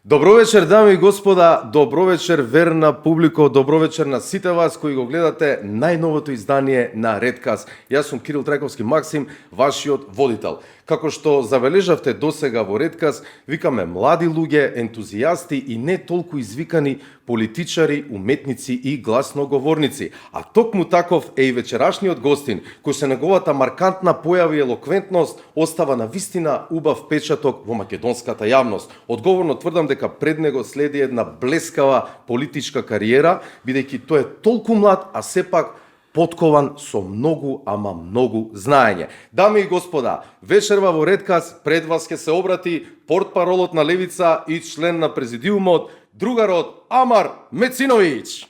Добро вечер, дами и господа, добро вечер, верна публико, добро вечер на сите вас кои го гледате најновото издание на Редкаст. Јас сум Кирил Трајковски Максим, вашиот водител. Како што забележавте досега во Редкаст, викаме млади луѓе, ентузијасти и не толку извикани политичари, уметници и гласноговорници. А токму таков е и вечерашниот гостин, кој се неговата маркантна појава и елоквентност остава на вистина убав печаток во македонската јавност. Одговорно тврдам дека пред него следи една блескава политичка кариера, бидејќи тој е толку млад, а сепак поткован со многу, ама многу знаење. Дами и господа, вечерва во Редкаст пред вас ќе се обрати портпаролот на Левица и член на президиумот, другарот Амар Мециновиќ.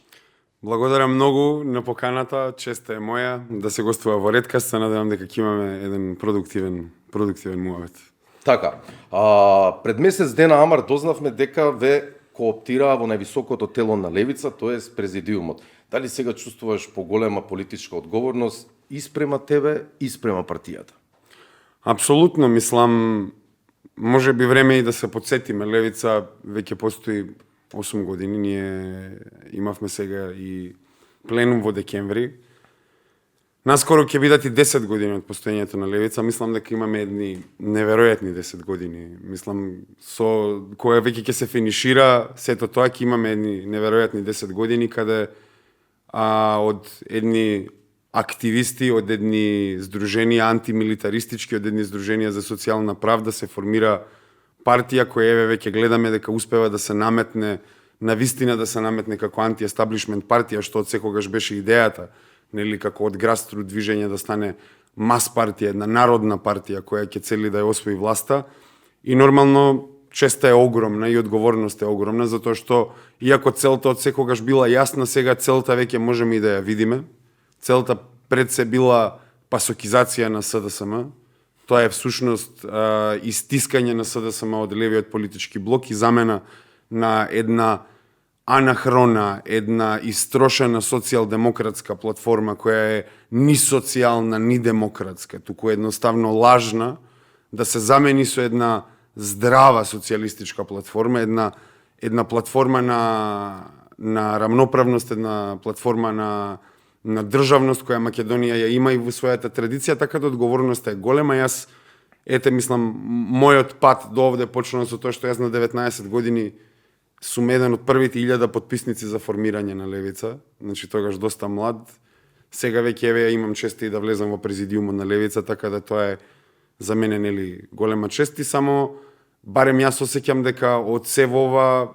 Благодарам многу на поканата, честа е моја да се гостува во Редкаст, се надевам дека ќе имаме еден продуктивен муавет. Така, пред месец дена, Амар, дознавме дека ве кооптираа во највисокото тело на Левица, тоест президиумот. Дали сега чувствуваш поголема политичка одговорност и спрема тебе и спрема партијата? Апсолутно, мислам, може би време и да се подсетиме. Левица веќе постои 8 години, ние имавме сега и пленум во декември. Наскоро ќе бидат и 10 години од постоењето на Левица. Мислам дека имаме едни неверојатни 10 години. Мислам, со која веќе ќе се финишира сето тоа, ќе имаме едни неверојатни 10 години, каде од едни активисти, од едни здруженија антимилитаристички, од едни здруженија за социјална правда се формира партија која еве веќе гледаме дека успева да се наметне, на вистина да се наметне како анти-естаблишмент партија, што од секогаш беше идејата, нели, како од граструт движење да стане мас партија, една народна партија која ќе цели да ја освои власта. И нормално честа е огромна и одговорност е огромна, затоа што иако целта од секогаш била јасна, сега целта веќе можеме и да ја видиме. Целта пред се била пасокизација на СДСМ. Тоа е всушност истискање на СДСМ од левиот политички блок и замена на една анахрона, една истрошена социјалдемократска платформа која е ни социјална, ни демократска, туку едноставно лажна, да се замени со една здрава социјалистичка платформа, една платформа на рамноправност, една платформа на државност која Македонија ја има и во својата традиција, така да одговорноста е голема. Јас, мислам, мојот пат до овде почнува со тоа што јас на 19 години сум еден од првите 1000 подписници за формирање на Левица, значи тогаш доста млад. Сега веќе еве имам чест и да влезам во президиумот на Левица, така да тоа е за мене нели голема чест и само барем јас осеќам дека од се ова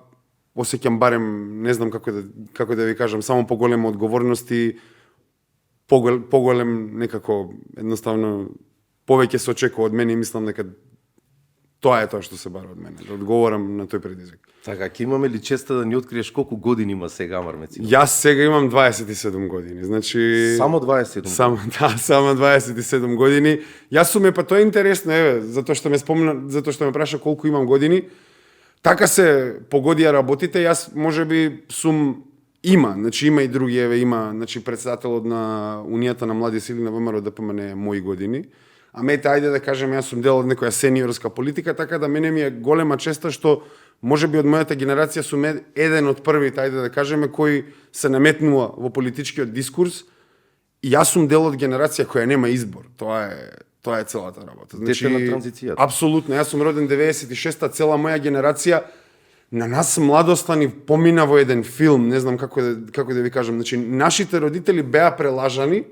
осеќам барем, не знам како да ви кажам, само поголема одговорност и поголем некако едноставно повеќе се очекува од мене и мислам дека тоа е тоа што се бара од мене, да одговорам на тој предизвик. Така, ќе имаме ли честа да ни откриеш колку години има сега Амар Мециновиќ? Јас сега имам 27 години, значи Само 27 години? Само 27 години. Јас сум па тоа е интересно, еве, затоа што ме праша колку имам години. Така се погодија работите, јас можеби сум значи има и други, еве има, значи претседателот на Унијата на млади сили на ВМРО ДПМН е мои години. А мете, ајде да кажеме, јас сум дел од некоја сениорска политика, така да мене ми е голема честа што можеби од мојата генерација сум еден од првите, ајде да кажеме, кој се наметнува во политичкиот дискурс. И јас сум дел од генерација која нема избор. Тоа е целата работа. Значи, дете на транзицијата. Апсолутно, јас сум роден 96-та, цела моја генерација на нас младоста ни помина во еден филм, не знам како да ви кажам, значи нашите родители беа прелажани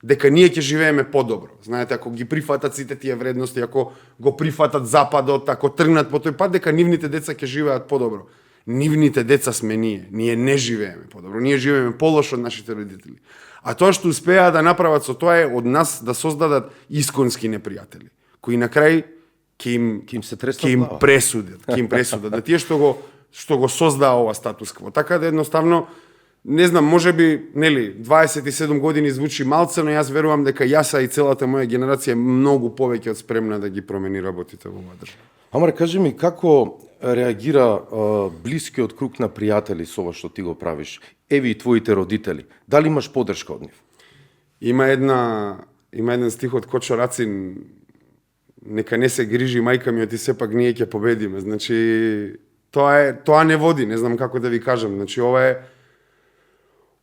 дека ние ќе живееме подобро. Знаете, ако ги прифатат сите тие вредности, ако го прифатат Западот, ако тргнат по тој пат, дека нивните деца ќе живеат подобро. Нивните деца сме ние. Ние не живееме подобро. Ние живееме полошо од нашите родители. А тоа што успеа да направат со тоа е од нас да создадат исконски непријатели, кои на крај ќе им пресудат. Да тие што го создаа ова статус кво. Така да едноставно не знам, можеби, нели, 27 години звучи малце, но јас верувам дека јас и целата моја генерација е многу повеќе од спремна да ги промени работите во оваа држава. Амар, кажи ми, како реагира блискиот круг на пријатели со ова што ти го правиш? Еви и твоите родители. Дали имаш поддршка од нив? Има еден стих од Кочо Рацин, нека не се грижи мајка ми, оти сепак ние ќе победиме. Значи, Тоа не води, не знам како да ви кажам. Значи,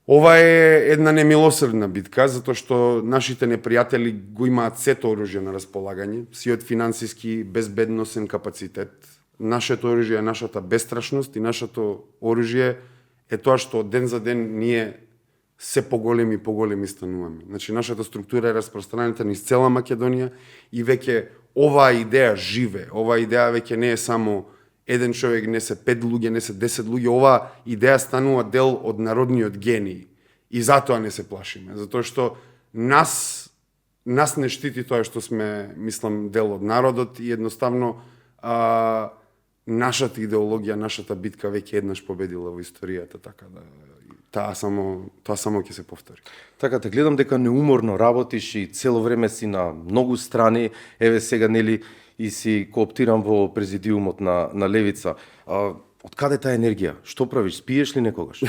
ова е една немилосредна битка, затоа што нашите непријатели го имаат сето оружје на располагање, сиот финансиски безбедносен капацитет. Нашето оружје е нашата бестрашност и нашето оружје е тоа што ден за ден ние се поголеми и поголеми стануваме. Значи, нашата структура е распространета низ цела Македонија и веќе оваа идеја живе. Оваа идеја веќе не е само еден човек, не се 5 луѓе, не се 10 луѓе, оваа идеја станува дел од народниот гений. И затоа не се плашиме, затоа што нас не штити тоа што сме, мислам, дел од народот и едноставно нашата идеологија, нашата битка веќе еднаш победила во историјата, така да тоа само ќе се повтори. Така, те гледам дека неуморно работиш и цело време си на многу страни, еве сега нели и си кооптиран во президиумот на Левица. Од каде таа енергија? Што правиш? Спиеш ли некогаш?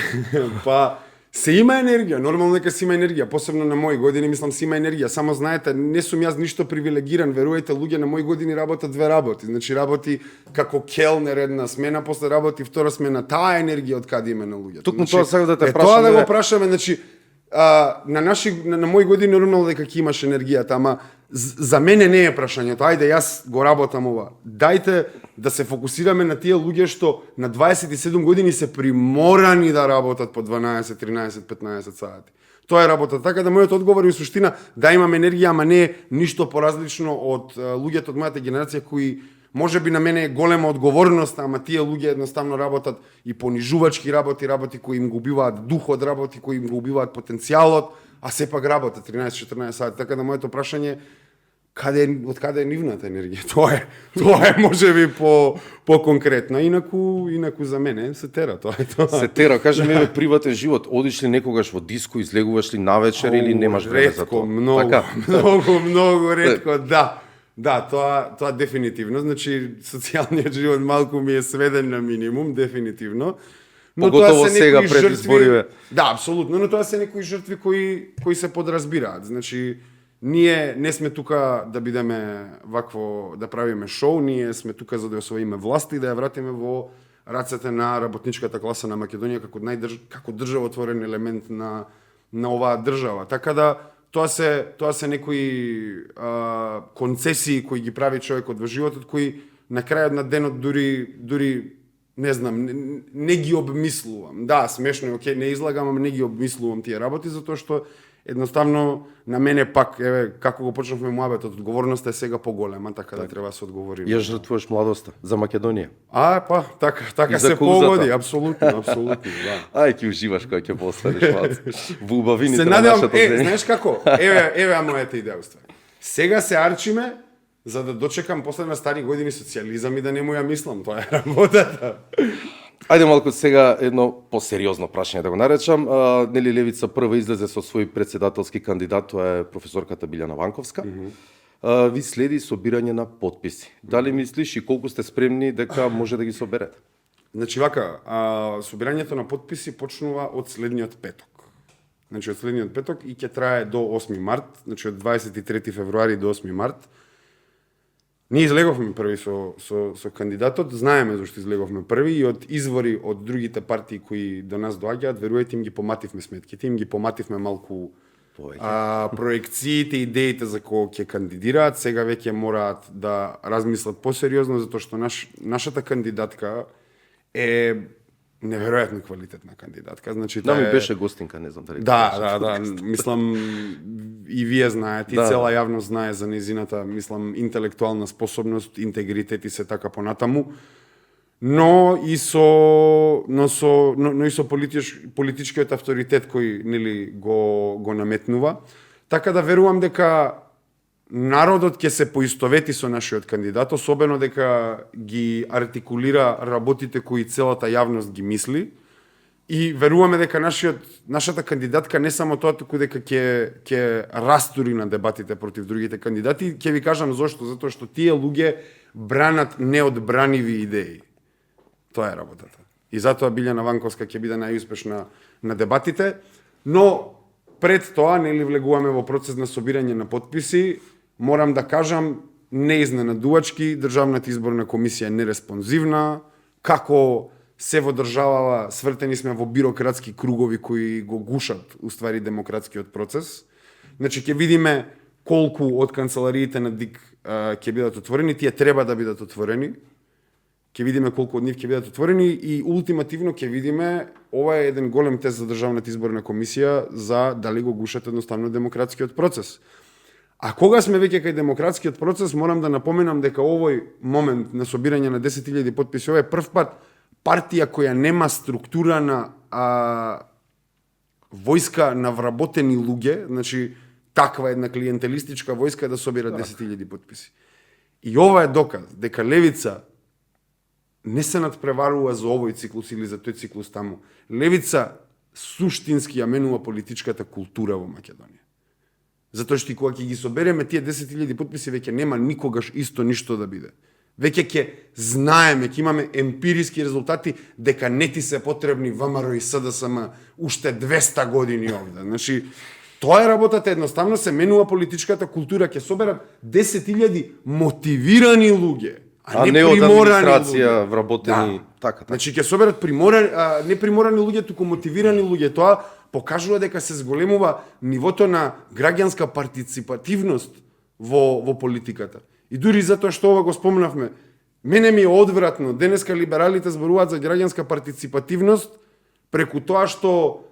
Па, се има енергија, нормално дека се има енергија, посебно на мои години, мислам, се има енергија. Само знаете, не сум јас ништо привилегиран, веруете, луѓе на мои години работат две работи. Значи работи како келнер една смена, после работи втора смена. Таа енергија од каде има на луѓето. Токму значи, тоа сега да те прашам. Тоа да го прашаме, значи на мои години нормално дека ќе имаш енергијата, ама за мене не е прашањето. Ајде, јас го работам ова. Дајте да се фокусираме на тие луѓе што на 27 години се приморани да работат по 12, 13, 15 сати. Тоа е работа. Така да мојот одговор е во суштина да имам енергија, ама не е ништо поразлично од луѓето од мојата генерација кои може би на мене е голема одговорност, ама тие луѓе едноставно работат и понижувачки работи кои им го убиваат духот, работи кои им го убиваат потенцијалот, а сепак работат 13-14 сати. Така да моето прашање од каде е нивната енергија? Тоа е можеби по конкретно. Инаку за мене се тера тоа. Се тера, кажи ми, приватен живот, одиш ли некогаш во диско, излегуваш ли навечер или немаш време за тоа? Многу ретко, да. Да, тоа дефинитивно. Значи, социјалниот живот малку ми е сведен на минимум, дефинитивно. Но поготово сега пред избориве. Да, апсолутно, но тоа се некои жртви кои се подразбираат. Значи, ние не сме тука да бидеме вакво, да правиме шоу, ние сме тука за да освоиме власт и да ја вратиме во рацете на работничката класа на Македонија како државотворен елемент на оваа држава. Така да тоа се некои концесии кои ги прави човекот во животот, кои на крајот на денот дури не знам, не ги обмислувам. Да, смешно е, окей, не излагам, ама не ги обмислувам тие работи, затоа што едноставно на мене пак, еве, како го почнавме муабетот, одговорноста е сега поголема, така да треба да се одговори. Ја жртвуваш младоста за Македонија. Па, така се погоди, апсолутно, да. Ај, ќе уживаш кога ќе постанеш млад. Во убавините се на надевам, нашата земја. Знаеш како? Еве мојата идеја уствари. Сега се арчиме за да дочекам после на стари години социјализам и да не му ја мислам, тоа е работата. Ајде малку сега едно посериозно прашање да го наречам. Нели Левица прва излезе со свој председателски кандидат, тоа е професорката Билјана Ванковска. Ви следи собирање на потписи. Дали мислиш и колку сте спремни дека може да ги соберете? Значи вака, собирањето на потписи почнува од следниот петок. Значи од следниот петок и ќе трае до 8 март, значи од 23 февруари до 8 март. Ние излеговме први со кандидатот, знаеме зашто излеговме први и од извори од другите партии кои до нас доаѓаат, веруете им ги помативме сметките, им ги помативме малку проекциите, идеите за кого ќе кандидираат, сега веќе мораат да размислат посериозно затоа што нашата кандидатка е неверојатно квалитетна кандидатка. Значи Да, ми беше гостинка, не знам дали. Да, мислам и вие знаете, и цела јавност знае за незината, мислам, интелектуална способност, интегритет и се така понатаму. Но и со политичкиот авторитет кој нели го наметнува. Така да верувам дека народот ќе се поистовети со нашиот кандидат, особено дека ги артикулира работите кои целата јавност ги мисли. И веруваме дека нашата кандидатка не само тоа, туку дека ќе растури на дебатите против другите кандидати. Ќе ви кажам зошто, затоа што тие луѓе бранат неодбраниви идеи. Тоа е работата. И затоа Билјана Ванковска ќе биде најуспешна на дебатите, но пред тоа нели влегуваме во процес на собирање на потписи. Морам да кажам, неизненадувачки, Државната изборна комисија е нереспонзивна, како се во државава свртени сме во бирократски кругови кои го гушат уствари демократскиот процес. Значи ќе видиме колку од канцелариите на ДИК ќе бидат отворени, тие треба да бидат отворени. Ќе видиме колку од нив ќе бидат отворени и ултимативно ќе видиме, ова е еден голем тест за Државната изборна комисија за дали го гушат едноставно демократскиот процес. А кога сме веќе кај демократскиот процес, морам да напоменам дека овој момент на собирање на 10.000 потписи, ова е прв пат партија која нема структурана војска на вработени луѓе, значи таква една клиентелистичка војска да собира 10.000 потписи. И ова е доказ дека левица не се надпреварува за овој циклус или за тој циклус таму. Левица суштински ја менува политичката култура во Македонија. Затоа што и кога ќе ги собереме тие 10.000 потписи, веќе нема никогаш исто ништо да биде. Веќе ќе знаеме, ќе имаме емпириски резултати дека не ти се потребни ВМРО и СДСМ уште 200 години овде. Значи, тоа е работата, едноставно се менува политичката култура, ќе соберат 10.000 мотивирани луѓе, а не од приморани администрација луѓе. вработени така. Значи ќе соберат не приморани луѓе, туку мотивирани луѓе. Тоа покажува дека се зголемува нивото на граѓанска партиципативност во политиката. И дури затоа што ова го спомнавме, мене ми е одвратно, денеска либералите зборуваат за граѓанска партиципативност преку тоа што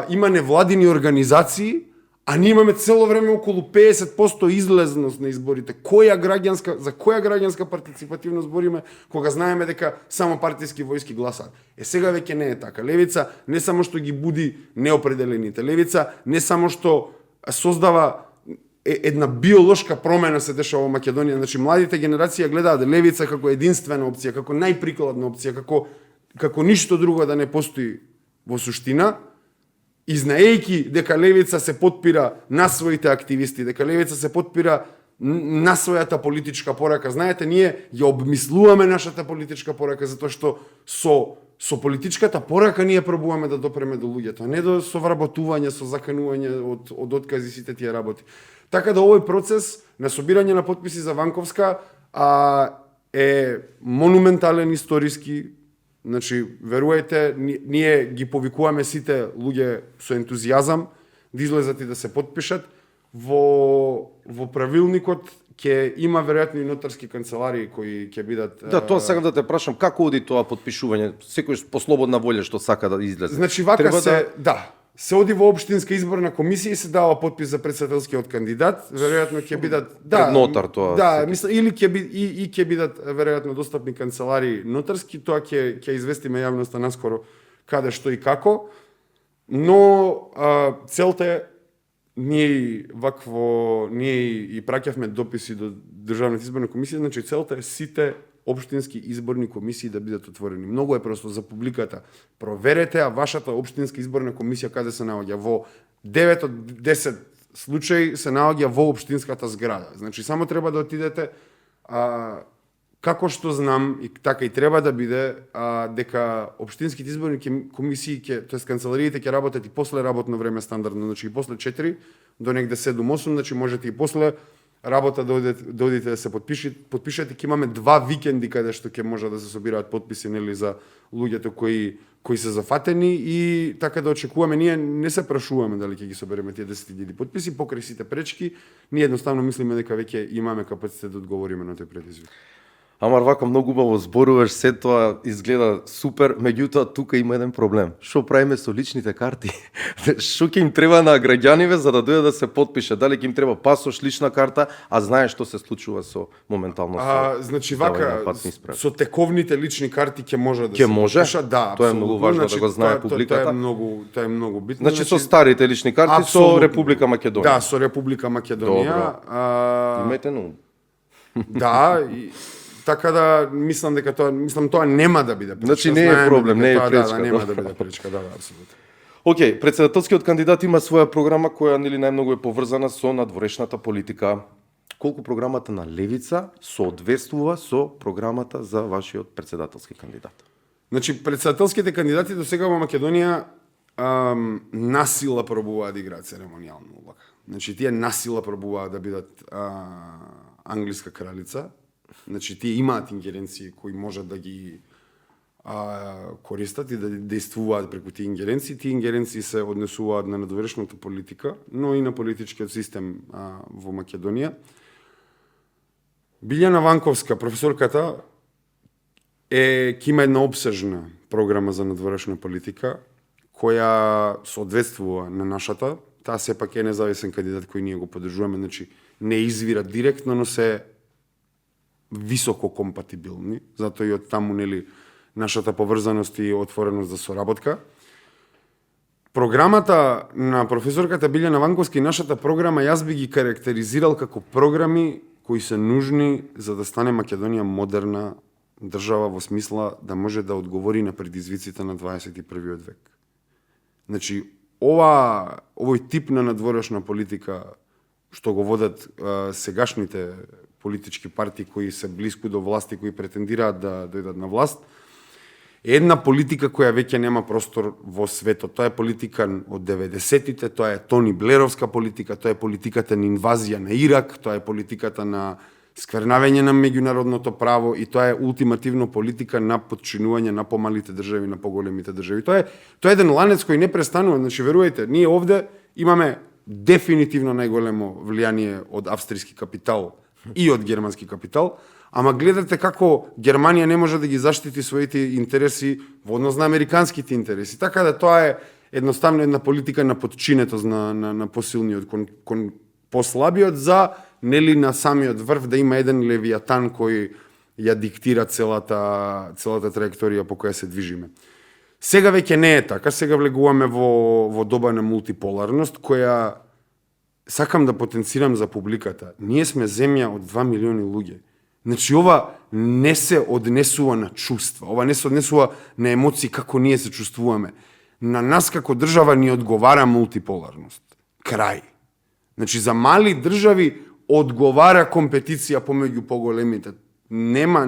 има невладини организации, а ние имаме цело време околу 50% излезност на изборите. За која граѓанска партиципативност збориме кога знаеме дека само партиски војски гласаат? Сега веќе не е така. Левица не само што ги буди неопределените, левица не само што создава една биолошка промена се дешава во Македонија. Значи, младите генерации гледаат левица како единствена опција, како најприкладна опција, како ништо друго да не постои во суштина, и знаејќи дека левица се потпира на своите активисти, дека левица се потпира на својата политичка порака. Знаете, ние ја обмислуваме нашата политичка порака затоа што со политичката порака ние пробуваме да допреме до луѓето, а не со вработување, со заканување од откази сите тие работи. Така да овој процес на собирање на потписи за Ванковска е монументален историски. Значи, верувајте, ние ги повикуваме сите луѓе со ентузијазам да излезат и да се потпишат. Во правилникот ќе има веројатно и нотарски канцеларии кои ќе бидат... Да, тоа сакам да те прашам, како оди тоа потпишување? Секој по слободна волја што сака да излезе. Значи, вака се оди во општинска изборна комисија и се дава потпис за претседателскиот кандидат. Веројатно ќе бидат пред нотар тоа. Да, мислам, или ќе бидат веројатно достапни канцеларии нотарски, тоа ќе известиме јавноста наскоро каде, што и како. Но целта е ние и праќавме дописи до Државната изборна комисија, значи целта е сите општински изборни комисии да бидат отворени. Многу е просто за публиката. Проверете, а вашата општинска изборна комисија каде се наоѓа? Во 9 од 10 случаи се наоѓа во општинската зграда. Значи само треба да отидете, како што знам, и така и треба да биде, дека општинските изборни комисии, тоест канцелариите ќе работат и после работно време стандардно, значи и после 4 до негде 7-8, значи можете и после работа да одите да се потпишете. Ќе имаме 2 викенди каде што ќе може да се собираат потписи, нели, за луѓето кои се зафатени, и така да очекуваме. Ние не се прашуваме дали ќе ги собереме тие 10.000 потписи покрај сите пречки. Ние едноставно мислиме дека веќе имаме капацитет да одговориме на тој предизвик. Амар, вака многу убаво зборуваш, се тоа изгледа супер, меѓутоа тука има еден проблем. Што правиме со личните карти? Што ќе им треба на граѓаниве за да дојдат да се потпише? Дали ќе им треба пасош, лична карта, а знаеш што се случува со моментално со значи вака со тековните лични карти ќе може да се потпишат, да, тоа е многу важно, значи, да го знае публиката. Тоа е многу битно. Значи со старите лични карти со Република Македонија. Да, со Република Македонија. Имајте на ум. Да, така да мислам дека тоа нема да биде пречка. Значи не е проблем, не е пречка. Да, нема да биде пречка, да, апсолутно. Океј, претседателскиот кандидат има своја програма која нели најмногу е поврзана со надворешната политика. Колку програмата на левица соодветствува со програмата за вашиот претседателски кандидат? Значи, претседателските кандидати до сега во Македонија насила пробуваат да играат церемонијална улога. Значи, тие насила пробуваат да бидат англиска кралица. Значи, тие имаат ингеренции кои можат да ги користат и да действуваат преку тие ингеренции. Тие ингеренции се однесуваат на надворешната политика, но и на политичкиот систем во Македонија. Билјана Ванковска, професорката, ќе има една обсежна програма за надворешна политика, која соодветствува на нашата. Таа сепак е независен кандидат кој ние го поддржуваме, значи не извира директно, но се високо компатибилни, затоа и од таму нели нашата поврзаност и отвореност за соработка. Програмата на професорката Билјана Ванковска и нашата програма јас би ги карактеризирал како програми кои се нужни за да стане Македонија модерна држава во смисла да може да одговори на предизвиците на 21. век. Значи, овој тип на надворешна политика што го водат сегашните политички партии кои се блиску до власти, кои претендираат да дојдат на власт, е една политика која веќе нема простор во светот. Тоа е политика од 90-тите, тоа е Тони Блеровска политика, тоа е политиката на инвазија на Ирак, тоа е политиката на сквернавање на меѓународното право и тоа е ултимативно политика на подчинување на помалите држави на поголемите држави. Тоа е еден ланец кој не престанува. Значи, верувајте, ние овде имаме дефинитивно најголемо влијание од австријски капитал и од германски капитал, ама гледате како Германија не може да ги заштити своите интереси во однос на американските интереси. Така да тоа е едноставно една политика на подчинетост на посилниот кон послабиот за нели на самиот врв да има еден левијатан кој ја диктира целата траекторија по која се движиме. Сега веќе не е така, сега влегуваме во доба на мултиполарност која сакам да потенцирам за публиката. Ние сме земја од 2 милиони луѓе. Значи, ова не се однесува на чувства, ова не се однесува на емоции како ние се чувствуваме. На нас како држава ни одговара мултиполарност. Крај. Значи, за мали држави одговара компетиција помеѓу поголемите. Нема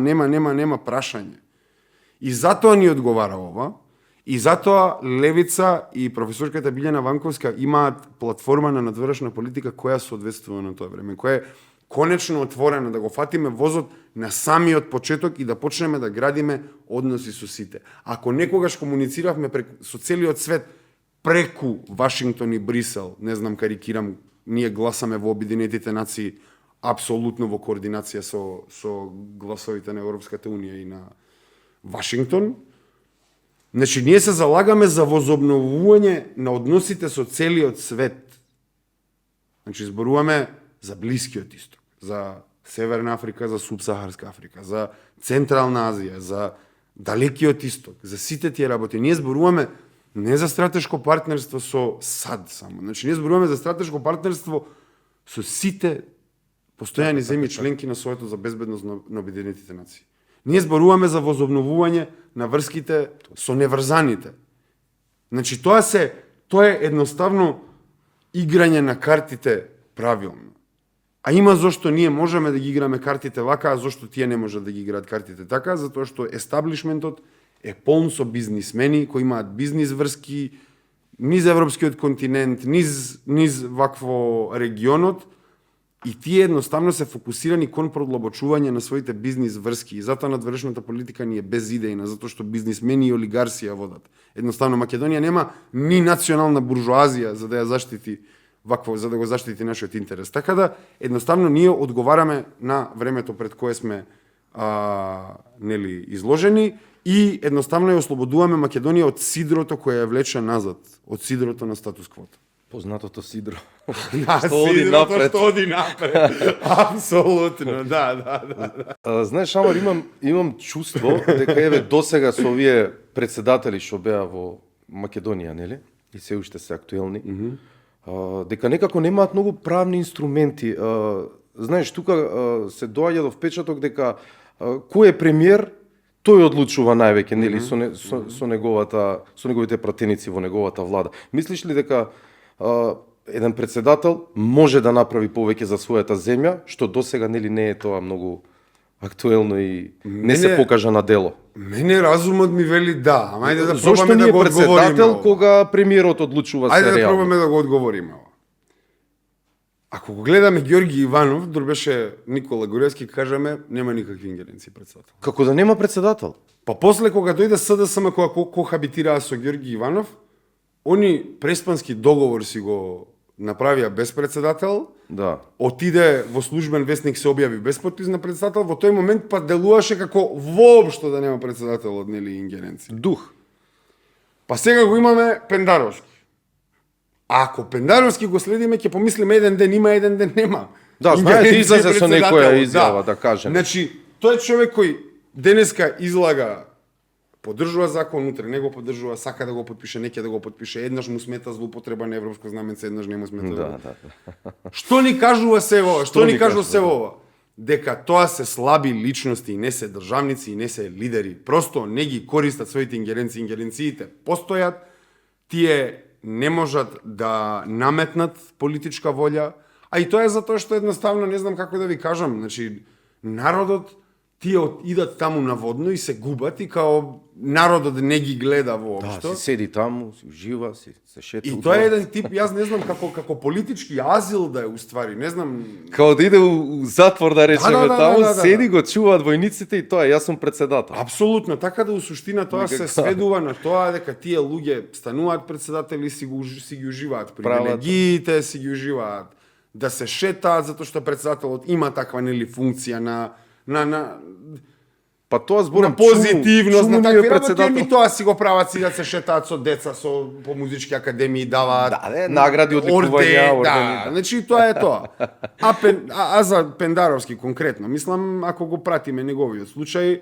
прашање. И затоа ни одговара ова, и затоа Левица и професорката Билјана Ванковска имаат платформа на надворешна политика која соодветствува на тоа време, која е конечно отворена да го фатиме возот на самиот почеток и да почнеме да градиме односи со сите. Ако некогаш комунициравме со целиот свет преку Вашингтон и Брисел, не знам, карикирам, ние гласаме во Обединетите нации апсолутно во координација со гласовите на Европската Унија и на Вашингтон. Значи, ние се залагаме за возобновување на односите со целиот свет. Значи, зборуваме за Блискиот исток, за Северна Африка, за Субсахарска Африка, за Централна Азија, за Далекиот исток, за сите тие работи. Ние зборуваме не за стратешко партнерство со САД само. Значи, ние зборуваме за стратешко партнерство со сите постојани земји членки на Советот за безбедност на Обединетите нации. Ние зборуваме за возобновување на врските со неврзаните. Значи, тоа е едноставно играње на картите правилно. А има зошто ние можеме да ги играме картите вака, а зошто тие не можат да ги играат картите така, затоа што естаблишментот е полн со бизнисмени кои имаат бизнис врски низ европскиот континент, низ вакво регионот, и тие едноставно се фокусирани кон продлабочување на своите бизнис врски. И затоа надворешната политика ни е безидејна, затоа што бизнисмени и олигарси ја водат. Едноставно Македонија нема ни национална буржоазија за да ја заштити за да го заштити нашиот интерес. Така да едноставно ние одговараме на времето пред кое сме изложени и едноставно ја ослободуваме Македонија од сидрото кое ја влече назад, од сидрото на статус квото. Познатото сидро. Што оди напред. Апсолутно, да. Знаеш, Амар, имам чувство дека еве досега со овие председатели што беа во Македонија, нели? И се уште се актуелни. Дека некако немаат многу правни инструменти. Знаеш, тука се доаѓа до впечаток дека кој е премиер, тој одлучува највеќе, нели, со неговите пратеници во неговата влада. Мислиш ли дека еден председател може да направи повеќе за својата земја, што досега нели не е тоа многу актуелно и не се покажа на дело? Мене разумот ми вели да, ама ајде да Зошто пробаме да го одговориме. Зошто не е председател ова? кога премиерот одлучува се реално? Ајде да пробаме да го одговориме. Зошто не е председател кога премиерот одлучува се реално? Ајде да пробаме да го одговориме. Ајде да пробаме да го одговориме. Ајде да пробаме да го одговориме. Ако го гледаме Георги Иванов, дори беше Никола Горевски, кажеме, нема никакви ингеренции председател. Како да нема председател? Па после кога дојде СДСМ, кога кохабитираа со Георги Иванов, они преспански договор си го направија без председател, Да. отиде во службен вестник, се објави без подпис на председател, во тој момент па делуваше како воопшто да нема председател од нели ингеренции. Дух. Па сега го имаме Пендаровски. А ако Пендаровски го следиме, ќе помислиме еден ден има, еден ден нема. Да, знаете, Ингеренција излезе со председател, некоја изјава, да кажем. Значи, тој е човек кој денеска излага, поддржува закон, утре не го поддржува, сака да го подпише, неќе да го подпише, еднаш му смета злоупотреба на европско знаменце, еднаш не му смета. Да. Што ни кажува се ова? Што ни кажува се да. ова? Дека тоа се слаби личности, не се државници и не се лидери. Просто не ги користат своите ингеренции. Ингеренциите постојат, тие не можат да наметнат политичка волја, а и тоа е затоа што едноставно не знам како да ви кажам, значи народот тие идат таму наводно и се губат и као народот не ги гледа Да, воопшто. си седи таму, си ужива, си се шета. И тоа е еден тип, јас не знам како политички азил да е уствари, не знам. Као да иде у затвор да речеме да, таму, да. седи го чуваат војниците и тоа, јас сум председател. Апсолутно, така да у суштина тоа се сведува на тоа дека тие луѓе стануваат председатели и си ги уживаат привилегиите, си ги уживаат да се шетаат затоа што председателот има таква нели функција на Па тоа зборам позитивност на такви работи, председател. ами тоа си го прават си да се шетаат со деца со по музички академии даваат Да, награди, одликувања, ордени. Да, значи тоа е тоа. А за Пендаровски конкретно, мислам ако го пратиме неговиот случај,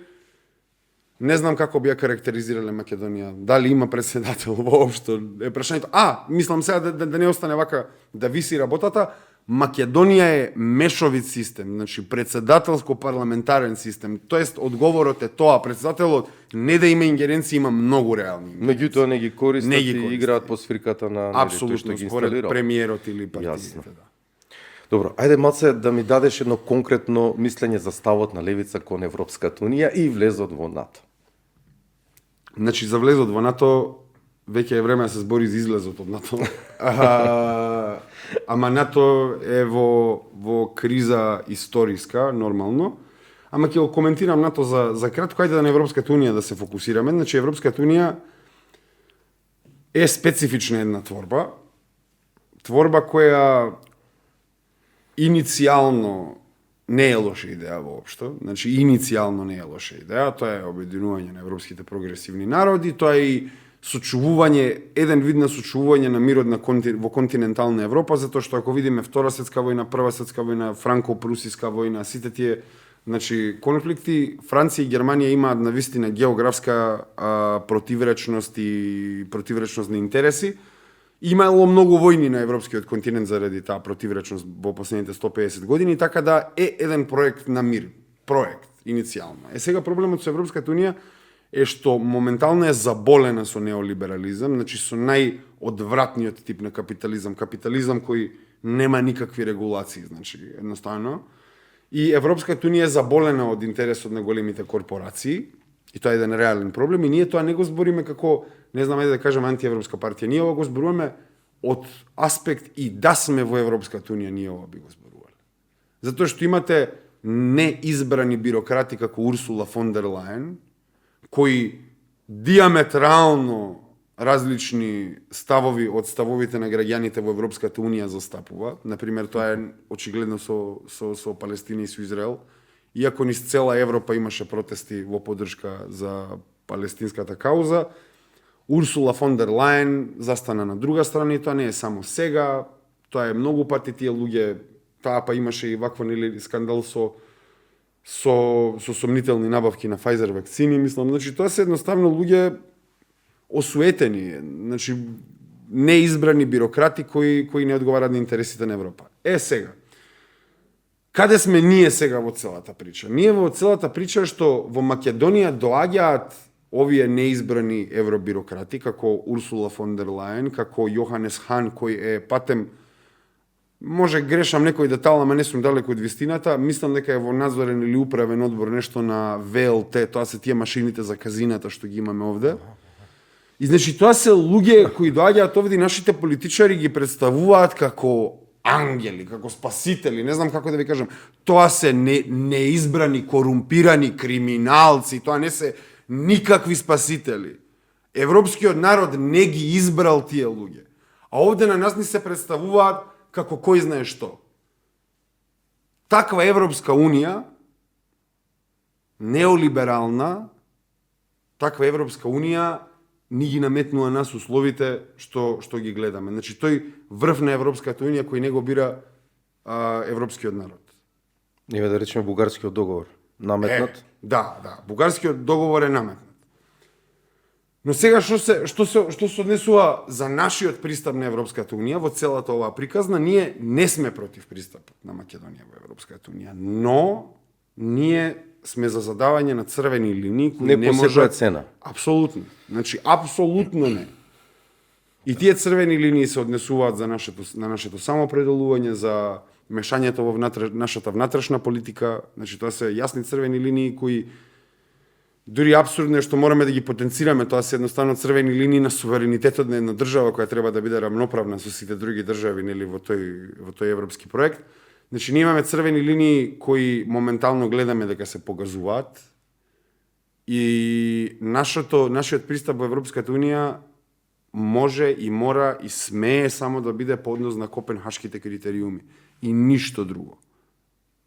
не знам како би ја карактеризирале Македонија. Дали има председател воопшто е прашањето. Мислам сега да не остане вака да виси работата. Македонија е мешовит систем, значи председателско-парламентарен систем. Тоест, одговорот е тоа, председателот не да има ингеренции, има многу реални ингеренции. Меѓутоа не ги користат Не ги и користат. играат по свирката на тој што Апсолутно, ги според инсталирал. премиерот или партиите. Јасно. Да. Добро, ајде Маце да ми дадеш едно конкретно мислење за ставот на левица кон Европската унија и влезот во НАТО. Значи, за влезот во НАТО, веќе е време да се збори за излезот од НАТО. Ама НАТО е во криза историска, нормално. Ама ќе го коментирам НАТО за кратко, ајде да на Европската унија да се фокусираме. Значи, Европската унија е специфична една творба. Творба која иницијално не е лоша идеја воопшто. Значи, иницијално не е лоша идеја. Тоа е обединување на европските прогресивни народи, тоа е и сочувување, еден вид на сочувување на мирот во континентална Европа, затоа што ако видиме Втора светска војна, Прва светска војна, Франко-прусиска војна, сите тие конфликти, Франција и Германија имаат навистина географска противречност и противречност на интереси. Имало многу војни на европскиот континент заради таа противречност во последните 150 години, така да е еден проект на мир. Проект, иницијално. Сега проблемот со Европската унија е што моментално е заболена со неолиберализам, значи со најодвратниот тип на капитализам, капитализам кој нема никакви регулации, значи едноставно. И Европската унија е заболена од интересот на големите корпорации, и тоа е еден реален проблем, и ние тоа не го збориме како, не знам да кажем, антиевропска партија, ние ова го зборуваме од аспект и да сме во Европската унија, ние ова би го зборувале. Затоа што имате неизбрани бирократи како Урсула фон дер Лајен, кои диаметрално различни ставови од ставовите на граѓаните во Европската унија застапува. Например, тоа е очигледно со Палестина и со Израел. Иако низ цела Европа имаше протести во поддршка за палестинската кауза, Урсула фон дер Лајен застана на друга страна и тоа не е само сега, тоа е многу пати тие луѓе, таа па имаше и ваква скандал со сомнителни набавки на Pfizer вакцини, мислам, значи тоа се едноставно луѓе осуетени, значи неизбрани бирократи кои не одговараат на интересите на Европа. Сега, каде сме ние сега во целата прича? Ние во целата прича што во Македонија доаѓаат овие неизбрани евробирократи, како Урсула фон дер Лајен, како Јоханес Хан, кој е патем, може грешам некој детал, ама не сум далеко од вистината, мислам дека е во надзорен или управен одбор нешто на ВЛТ, тоа се тие машините за казината што ги имаме овде. И значи тоа се луѓе кои доаѓаат овде, нашите политичари ги представуваат како ангели, како спасители, не знам како да ви кажам. Тоа се неизбрани, корумпирани криминалци, тоа не се никакви спасители. Европскиот народ не ги избрал тие луѓе. А овде на нас ни се представуваат како кој знае што. Таква Европска унија, неолиберална, таква Европска унија ни ги наметнува нас условите што ги гледаме. Значи, тој врв на Европската унија кој не го бира европскиот народ. Еве да речеме бугарскиот договор. Наметнат. Да, бугарскиот договор е наметнат. Но сега што се однесува за нашиот пристап на Европската унија во целата оваа приказна, ние не сме против пристапот на Македонија во Европската унија, но ние сме за задавање на црвени линии кои не по секоја можат цена. Апсолутно. Значи апсолутно не. И тие црвени линии се однесуваат на нашето самоопределување, за мешањето во нашата внатрешна политика. Значи тоа се јасни црвени линии кои дури апсурдно е што мораме да ги потенцираме, тоа се едноставно црвени линии на суверенитетот на една држава која треба да биде рамноправна со сите други држави, нели, во тој европски проект. Значи, ние имаме црвени линии кои моментално гледаме дека се погазуваат и нашиот пристап во Европската унија може и мора и смее само да биде по однос на Копенхашките критериуми и ништо друго.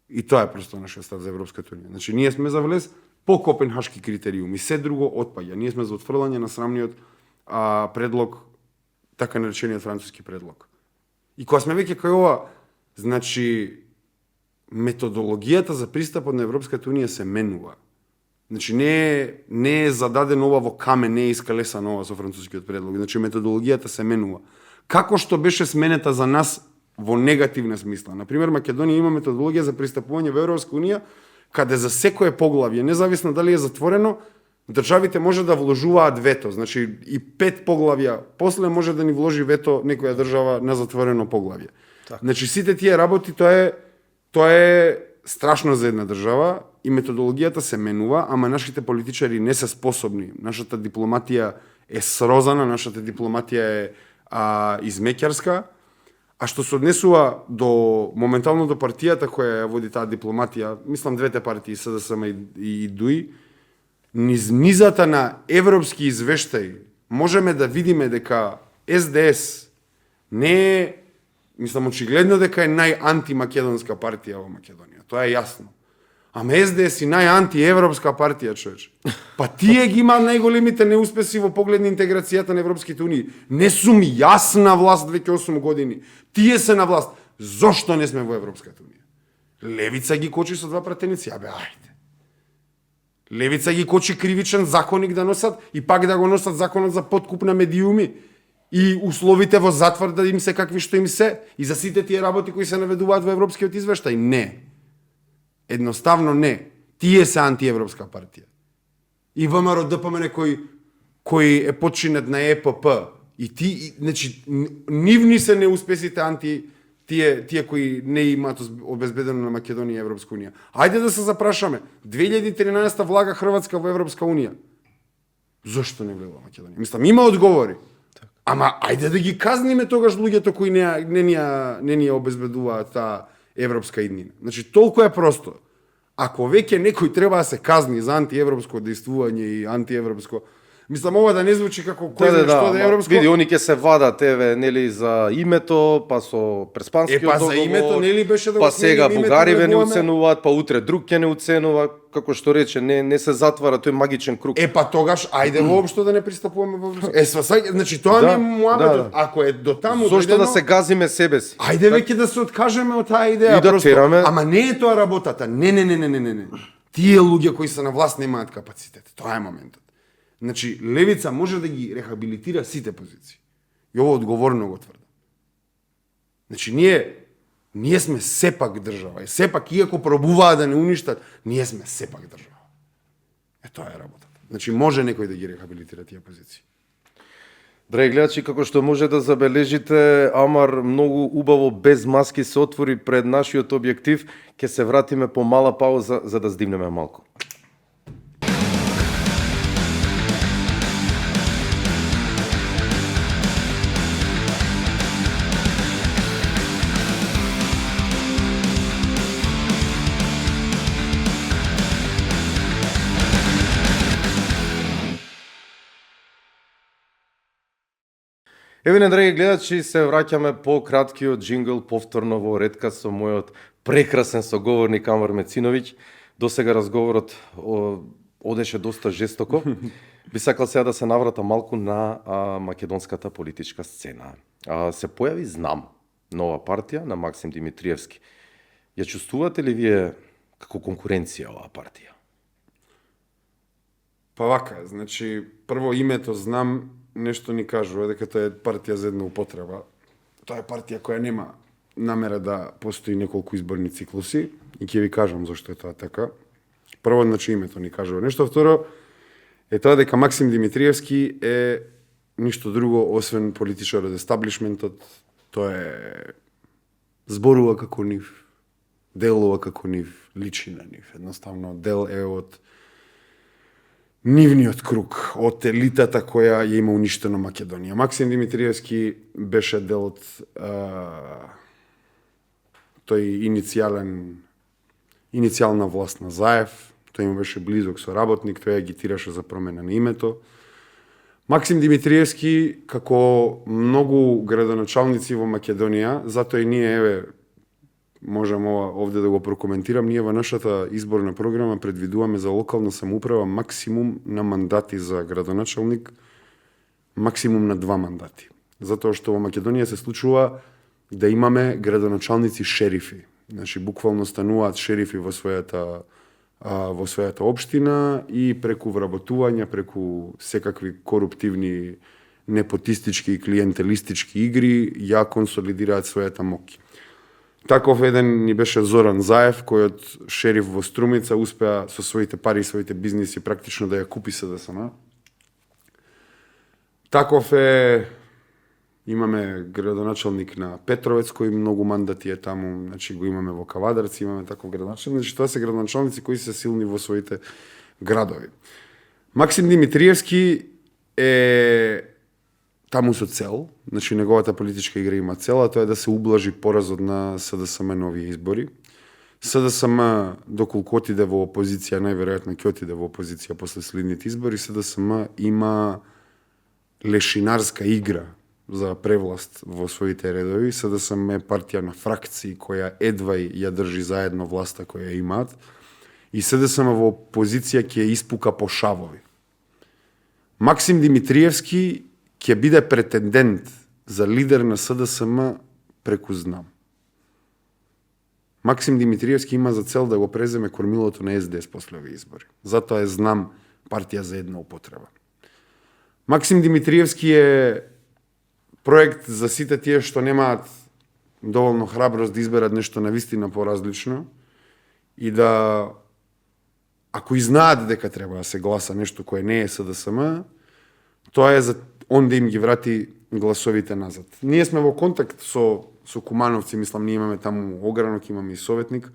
И тоа е просто нашиот став за Европската унија. Значи, ние сме за влез по Копенхашки критериуми, се друго отпаѓа. Ние сме за отфрлање на срамниот предлог, така наречениот француски предлог. И кога сме веќе кај ова, значи, методологијата за пристапот на Европската унија се менува. Значи, не е зададено ова во камен, не е искалесано ова со францускиот предлог. Значи, методологијата се менува. Како што беше сменета за нас во негативна смисла. Например, Македонија има методологија за пристапување во Европска унија, каде за секое поглавје, независно дали е затворено, државите може да вложуваат вето. Значи, и 5 поглавја после може да ни вложи вето некоја држава на затворено поглавје. Так. Значи, сите тие работи, тоа е страшно за една држава и методологијата се менува, ама нашите политичари не се способни. Нашата дипломатија е срозана, нашата дипломатија е измеќарска, а што се однесува моментално до партијата која ја води таа дипломатија, мислам двете партии, СДСМ и ДУИ, низ низата на европски извештаи можеме да видиме дека СДС не е, мислам, очигледно дека е најантимакедонска партија во Македонија. Тоа е јасно. Ама СДС и најантиевропска партија, човече. Па тие ги имаат најголемите неуспеси во поглед на интеграцијата на Европските унии. Не сум јас на власт веќе 8 години. Тие се на власт. Зошто не сме во Европската унија? Левица ги кочи со 2 пратеници. Абе, ајде. Левица ги кочи кривичен законник да носат и пак да го носат законот за подкуп на медиуми и условите во затвор да им се какви што им се и за сите тие работи кои се наведуваат во европскиот извештај. Не. Едноставно не. Тие се антиевропска партија. И ВМРО ДПМН кој е подчинет на ЕПП и значи нивни се неуспесите тие кои не имаат обезбедено на Македонија и Европска унија. Ајде да се запрашаме. 2013 влага Хрватска во Европска унија. Зошто не влегла Македонија? Мислам, има одговори. Ама ајде да ги казниме тогаш луѓето кои не ни обезбедуваат таа европска иднина. Значи, толку е просто. Ако веќе некој треба да се казни за антиевропско действување и антиевропско, мислам, ова да не звучи како кој знае што да е европско. Види, они ќе се вадат нели за името, па со преспанскиот договор. За името нели беше да го па сега бугариве не неговаме? уценуваат, па утре друг ќе не уценува, како што рече, не се затвара тој магичен круг. Па тогаш ајде воопшто да не пристапуваме во Европска. Значи тоа ми е муабетот. Ако е до таму Зошто да се газиме себе си? Ајде веќе да се откажеме од таа идеја. И да тераме. Ама не е тоа работата. Не. Тие луѓе кои се на власт немаат капацитет. Тоа е моментот. Значи, левица може да ги рехабилитира сите позиции. И ово одговорно го тврдам. Значи, ние сме сепак држава. И сепак, иако пробуваат да не уништат, ние сме сепак држава. Тоа е работата. Значи, може некој да ги рехабилитира тие позиции. Драги гледачи, како што може да забележите, Амар многу убаво без маски се отвори пред нашиот објектив. Ќе се вратиме по мала пауза за да здимнеме малку. Еве, драги гледачи, се враќаме по краткиот джингл повторно во ретка со мојот прекрасен соговорник Амар Мециновиќ. До сега разговорот одеше доста жестоко. Би сакал сега да се наврата малку на македонската политичка сцена. Се појави Знам, нова партија на Максим Димитриевски. Ја чувствувате ли вие како конкуренција оваа партија? Па вака, значи, прво името Знам нешто ни кажува дека тоа е партија за една употреба. Тоа е партија која нема намера да постои неколку изборни циклуси и ќе ви кажам зашто е тоа така. Прво, значи, името ни кажува нешто. Второ, е тоа дека Максим Димитриевски е ништо друго освен политичар од естаблишментот. Тоа е зборува како нив, делува како нив, личи на нив. Едноставно, дел е од нивниот круг, од елитата која ја има уништено Македонија. Максим Димитриевски беше дел од тој иницијална власт на Заев, тој му беше близок соработник, тој агитираше за промена на името. Максим Димитриевски, како многу градоначалници во Македонија, затоа и ние, еве, можам овде да го прокоментирам, ние во нашата изборна програма предвидуваме за локална самоуправа максимум на мандати за градоначалник, максимум на 2 мандати. Затоа што во Македонија се случува да имаме градоначалници шерифи. Значи, буквално стануваат шерифи во својата општина и преку вработувања, преку секакви коруптивни, непотистички и клиентелистички игри, ја консолидираат својата моќ. Таков еден ни беше Зоран Заев, којот шериф во Струмица успеа со своите пари и своите бизниси практично да ја купи СДСМ. Таков е, имаме градоначалник на Петровец, кој многу мандати е таму, значи го имаме во Кавадарци, имаме таков градоначалник, значи тоа се градоначалници кои се силни во своите градови. Максим Димитриевски е таму со цел, значи неговата политичка игра има цел, а тоа е да се ублажи поразот на СДСМ на овие избори. СДСМ, доколку отиде во опозиција, најверојатно ќе отиде во опозиција после следните избори, СДСМ има лешинарска игра за превласт во своите редови. СДСМ е партија на фракции која едвај ја држи заедно власта која имаат. И СДСМ во опозиција ќе испука по шавови. Максим Димитриевски ќе биде претендент за лидер на СДСМ преку Знам. Максим Димитриевски има за цел да го преземе кормилото на СДС после овие избори. Затоа е Знам партија за една употреба. Максим Димитриевски е проект за сите тие што немаат доволно храброст да изберат нешто навистина поразлично и да, ако и знаат дека треба да се гласа нешто кое не е СДСМ, тоа е за он да им ги врати гласовите назад. Ние сме во контакт со кумановци, мислам, ние имаме таму огранок, имаме и советник.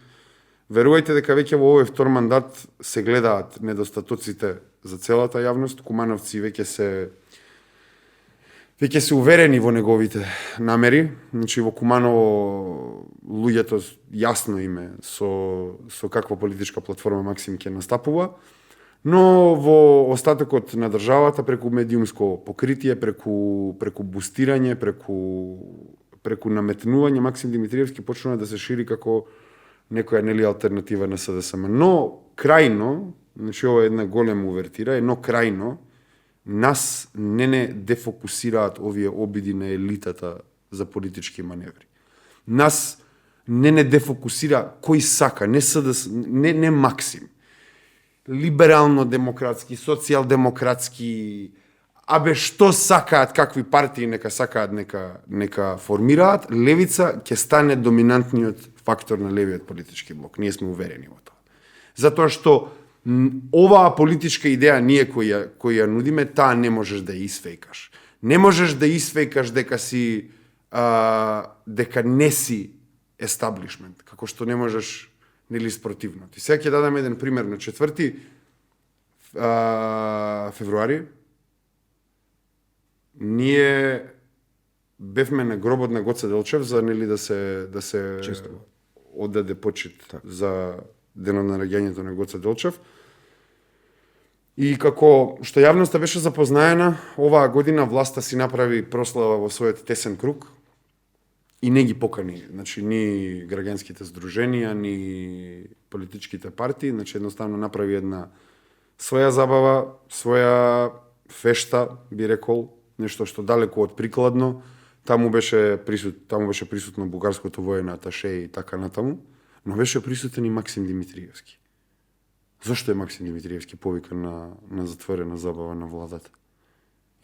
Верувајте дека веќе во овој втор мандат се гледаат недостатоците за целата јавност. Кумановци веќе се уверени во неговите намери. Значи, во Куманово луѓето јасно име со каква политичка платформа Максим ќе настапува. Но во остатокот на државата, преку медиумско покритие, преку бустирање, преку наметнување, Максим Димитриевски почнува да се шири како некоја алтернатива на СДСМ. Но крајно, значи ова е една голема увертира, но крајно нас не дефокусираат овие обиди на елитата за политички маневри. Нас не дефокусира кој сака, не СДСМ, не Максим. Либерално-демократски, социјал-демократски, што сакаат, какви партии нека сакаат, нека формираат, левица ќе стане доминантниот фактор на левиот политички блок. Ние сме уверени во тоа. Затоа што оваа политичка идеја ние која ја нудиме, таа не можеш да ја исфејкаш. Не можеш да исфејкаш дека не си естаблишмент, како што не можеш нели спротивно. И сега ќе дадам еден пример. На 4 февруари ние бевме на гробот на Гоце Делчев за нели да се отдаде почит за денот на раѓањето на Гоце Делчев. И како што јавноста беше запознаена, оваа година власта си направи прослава во својот тесен круг и не ги покани, значи ни граѓанските здруженија, ни политичките партии, значи едноставно направи една своја забава, своја фешта, би рекол, нешто што далеку од прикладно. Таму беше присутно бугарското воено аташе и така натаму, но беше присутен и Максим Димитриевски. Зошто е Максим Димитриевски повикан на затворена забава на владата?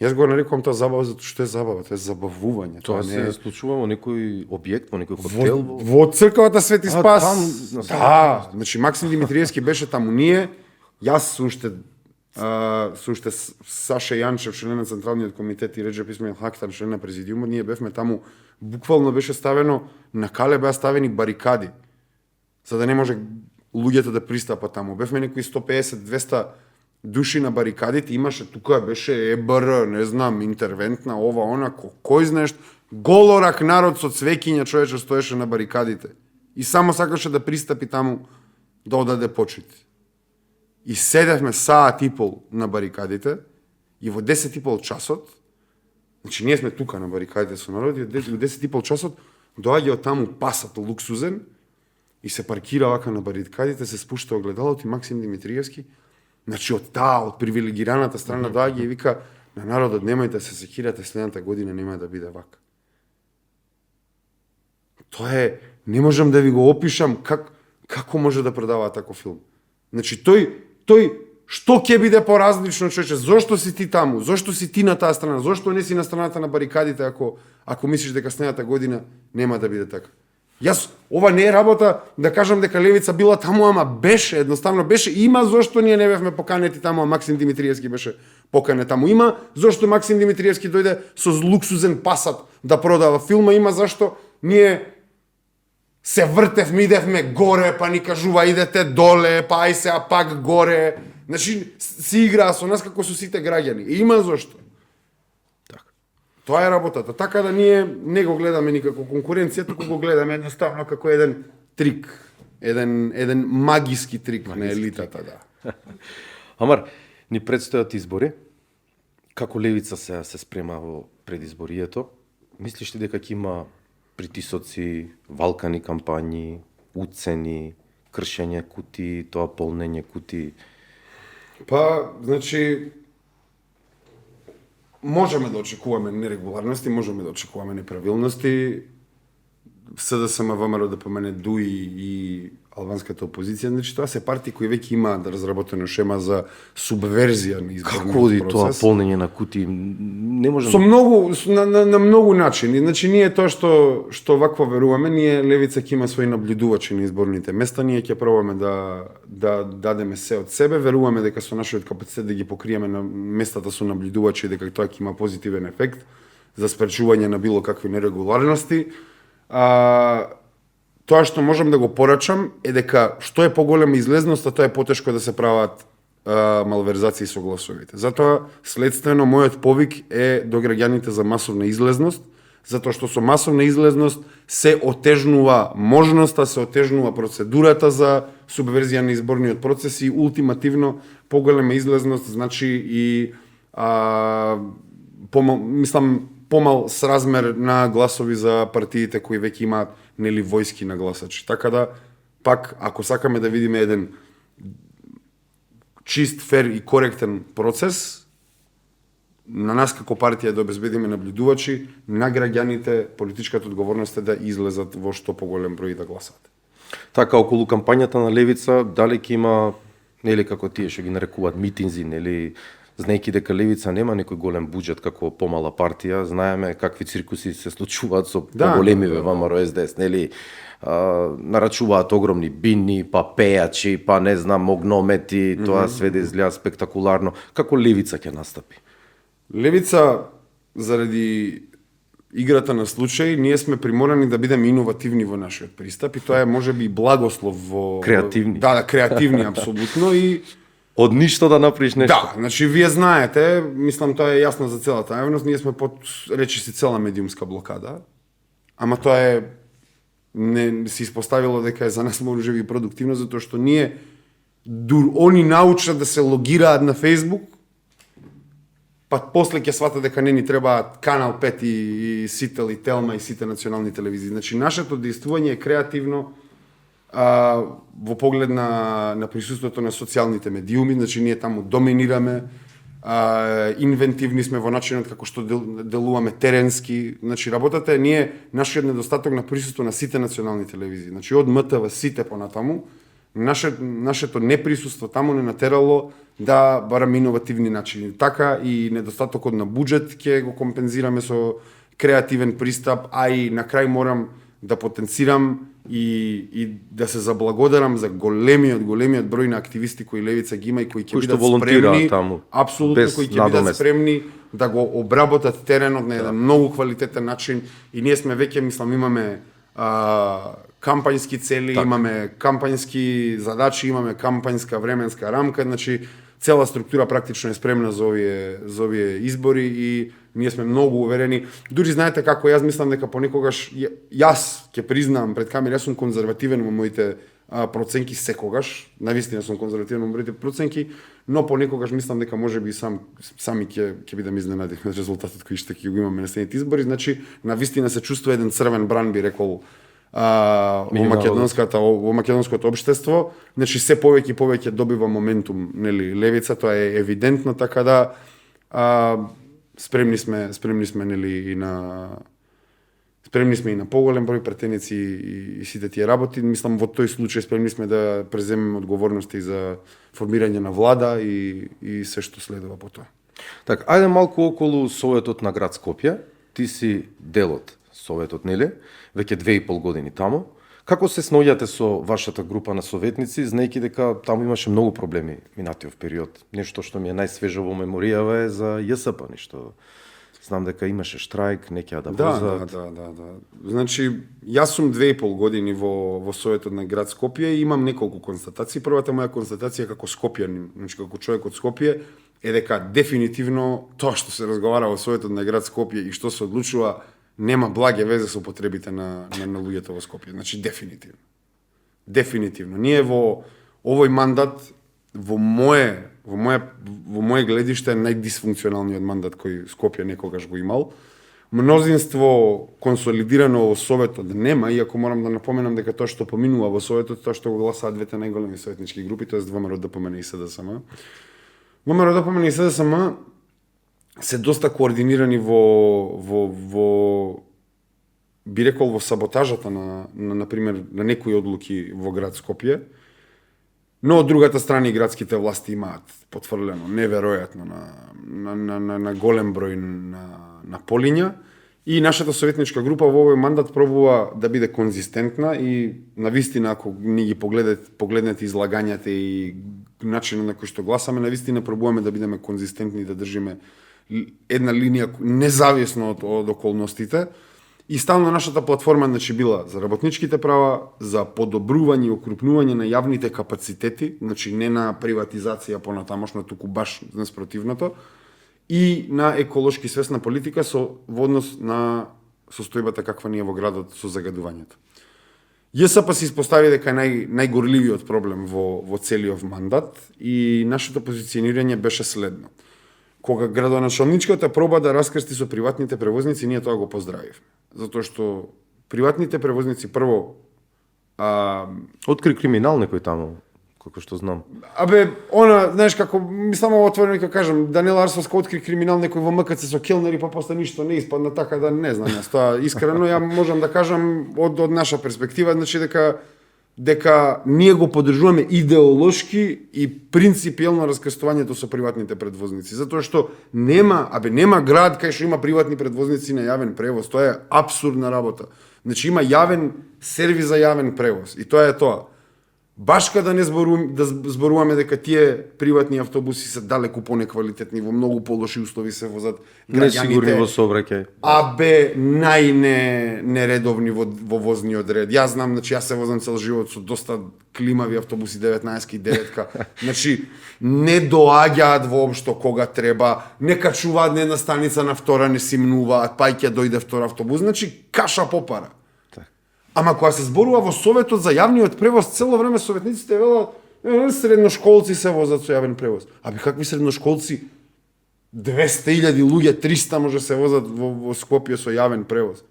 Јас го нарекувам тоа забава затоа што е забава, тоа е забавување. Тоа не се е... случува во некој објект, во некој хотел. Во црквата Свети Спас. Там, на да, значи Максим Димитриевски беше таму. Ние, јас суште Саша Јанчев, член на Централниот комитет, и Реджеп Исмаил Хактар, член на президиумот, ние бевме таму. Буквално беше ставено, на кале беа ставени барикади, за да не може луѓето да пристапат таму. Бевме некои 150-200 души на барикадите, имаше тука, беше ЕБР, не знам, интервентна, ова, она, кој знаеш, голорак народ со цвеќиња човече стоеше на барикадите. И само сакаше да пристапи таму да одаде почит. И седевме саат и пол на барикадите и во 10 и пол часот, значи ние сме тука на барикадите со народ, и во 10 и пол часот доаѓа од таму пасат луксузен и се паркира вака на барикадите, се спушта огледалот и Максим Димитриевски, значи од привилегираната страна доаѓа и вика на народот: немајте се секирате, следната година нема да биде вака. Тоа е, не можам да ви го опишам како може да продава таков филм. Значи тој што ќе биде поразлично, човече? Зошто си ти таму? Зошто си ти на таа страна? Зошто не си на страната на барикадите ако мислиш дека следната година нема да биде така? Јас, ова не е работа да кажам дека левица била таму, ама беше, едноставно беше. Има зошто ние не бевме поканети таму, а Максим Димитриевски беше поканет таму. Има зошто Максим Димитриевски дојде со луксузен пасат да продава филма. Има зашто ние се вртевме, идевме горе, па ни кажува идете доле, па ај се, а пак горе. Значи, си играа со нас како со сите граѓани. И има зошто. Тоа е работата. Така да ние не го гледаме никако конкуренција, туку го гледаме едноставно како еден трик. Еден магиски трик на елитата, да. Амар, ни предстојат избори. Како левица се спрема во предизборието? Мислиш ли дека ќе има притисоци, валкани кампањи, уцени, кршење кути, тоа полнење кути? Па, значи, можеме да очекуваме нерегуларности, можеме да очекуваме неправилности. СДСМ, ВМРО, ДПМН, ДУИ и албанската опозиција, значи тоа се партии кои веќе имаат разработена шема за субверзија на изборниот процес. Како оди тоа полнење на кути? Не можам... Со многу, на многу начини. Значи, ние тоа што вакво веруваме, ние левица ќе има своји наблюдувачи на изборните места, ние ќе пробаме да дадеме се од себе, веруваме дека со нашиот капацитет да ги покриеме на местата со наблюдувачи, дека тоа ќе има позитивен ефект за спречување на било какви нерегуларности. Тоа што можам да го порачам е дека што е поголема излезноста, тоа е потешко да се прават малверзации со гласовите. Затоа, следствено, мојот повик е до граѓаните за масовна излезност, затоа што со масовна излезност се отежнува можноста, се отежнува процедурата за субверзија на изборниот процес и ултимативно поголема излезност значи и помал сразмер на гласови за партиите кои веќе имаат војски на гласачи. Така да, пак, ако сакаме да видиме еден чист, фер и коректен процес, на нас како партија да обезбедиме наблюдувачи, на граѓаните политичката одговорност е да излезат во што поголем број да гласат. Така, околу кампањата на левица, дали ќе има, нели како тие што ги нарекуваат митинзи, нели, знаејќи дека левица нема некој голем буџет како помала партија, знаеме какви циркуси се случуваат со поголемиве ВМРО СДС, нели, нарачуваат огромни бини, па пејачи, па не знам, огномети, тоа све да изгледа спектакуларно. Како левица ќе настапи? Левица, заради играта на случај, ние сме приморани да бидеме иновативни во нашиот пристап и тоа е можеби благослов во... Креативни. Да, креативни, апсолутно, и од ништо да направиш нешто. Да, значи вие знаете, мислам тоа е јасно за целата јавност, ние сме под речиси цела медиумска блокада, ама тоа не се испоставило дека е за нас можеби продуктивно, затоа што ние они научат да се логираат на Facebook, па после ќе сватат дека не ни требаат Канал 5 и Сител и Телма и сите национални телевизии. Значи, нашето действување е креативно во поглед на присуството на социјалните медиуми, значи ние таму доминираме, инвентивни сме во начинот како што делуваме теренски, значи работата е нашиот недостаток на присуство на сите национални телевизии, значи од МТВ сите понатаму, нашето неприсуство таму не натерало да бараме иновативни начини. Така и недостатокот на буџет ќе го компензираме со креативен пристап, а и на крај морам да потенцирам и да се заблагодарам за големиот број на активисти кои Левица ги има и кои ќе бидат спремни, таму, апсолутно кои ќе бидат спремни да го обработат теренот на еден многу квалитетен начин и ние сме веќе, мислам, имаме кампањски цели, имаме кампањски задачи, имаме кампањска временска рамка, значи цела структура практично е спремна за овие избори и ние сме многу уверени. Дури знаете како јас мислам дека понекогаш јас ќе признам пред камера, јас сум конзервативен во моите проценки секогаш, навистина сум конзервативен во моите проценки, но понекогаш мислам дека можеби сами ќе бидам изненадени од резултатот кој што ќе го имаме на следните избори, значи навистина се чувствува еден црвен бран, би рекол, во македонското општество, значи се повеќе и повеќе добива моментум, нели, Левица, тоа е евидентно, така да спремни сме нели и на поголем број претеници и сите тие работи. Мислам во тој случај спремни сме да преземеме одговорности за формирање на влада и се што следува по тоа. Така, ајде малку околу Советот на град Скопје. Ти си дел од Советот, нели? Веќе 2,5 години таму. Како се сноѓате со вашата група на советници, знаејќи дека таму имаше многу проблеми минатиот период? Нешто што ми е најсвежо во меморијава е за ЈСП, нешто. Знам дека имаше штрајк, неќеа да возат. Да. Значи, јас сум 2,5 години во Советот на град Скопје и имам неколку констатации. Првата моја констатација како скопјанин, значи како човек од Скопје, е дека дефинитивно тоа што се разговара во Советот на град Скопје и што се одлучува нема благе везе со потребите на луѓето во Скопје. Значи, дефинитивно. Ние во овој мандат, во мое гледиште, е најдисфункционалниот мандат кој Скопје некогаш го имал. Мнозинство консолидирано во Советот нема, иако морам да напоменам дека тоа што поминува во Советот, тоа што го гласаат двете најголеми советнички групи, тоа е ВМРО ДПМН и СДСМ. ВМРО ДПМН и СДСМ се доста координирани во би рекол во саботажата на пример на некои одлуки во град Скопје. Но од другата страна и градските власти имаат потврлено неверојатно на голем број на полиња и нашата советничка група во овој мандат пробува да биде конзистентна и навистина ако ни ги погледнете излагањата и начинот на кој што гласаме, навистина пробуваме да бидеме конзистентни и да држиме една линија независно од околностите. И стално нашата платформа значи била за работничките права, за подобрување и окрупнување на јавните капацитети, значи не на приватизација понатамошно, туку баш наспротивното, и на еколошки свесна политика во однос на состојбата каква ние во градот со загадувањето. ЈСП се испостави дека е најгорливиот проблем во целиот мандат и нашето позиционирање беше следно. Кога градоначалничката проба да раскрсти со приватните превозници, ние тоа го поздравивме. Затоа што приватните превозници прво откри криминал некој таму, како што знам. Знаеш како, само отворено ќе кажам, Даниела Арсовска откри криминал некој во МКЦ со келнери, па после ништо не испадна, така да не знам јас тоа искрено, ја можам да кажам од наша перспектива, значи дека ние го поддржуваме идеолошки и принципиелно раскрстувањето со приватните предвозници, затоа што нема град кај што има приватни предвозници на јавен превоз, тоа е апсурдна работа. Значи има јавен сервис за јавен превоз и тоа е тоа. Баш кога да зборуваме дека тие приватни автобуси се далеку понеквалитетни, во многу полоши услови се возат граѓаните. Несигурни во сообраќај. Нередовни во возниот ред. Јас знам, значи јас се возам цел живот со доста климави автобуси 19 и 9-ка. Значи не доаѓаат воопшто кога треба, не качуваат на една станица на втора, не симнуваат, па ќе дојде втор автобус, значи каша попара. Ама кога се зборува во Советот за јавниот превоз, цело време советниците велат, Средношколци се возат со јавен превоз. Абе, какви средношколци? 200.000 луѓе, 300 може се возат во Скопје со јавен превоз.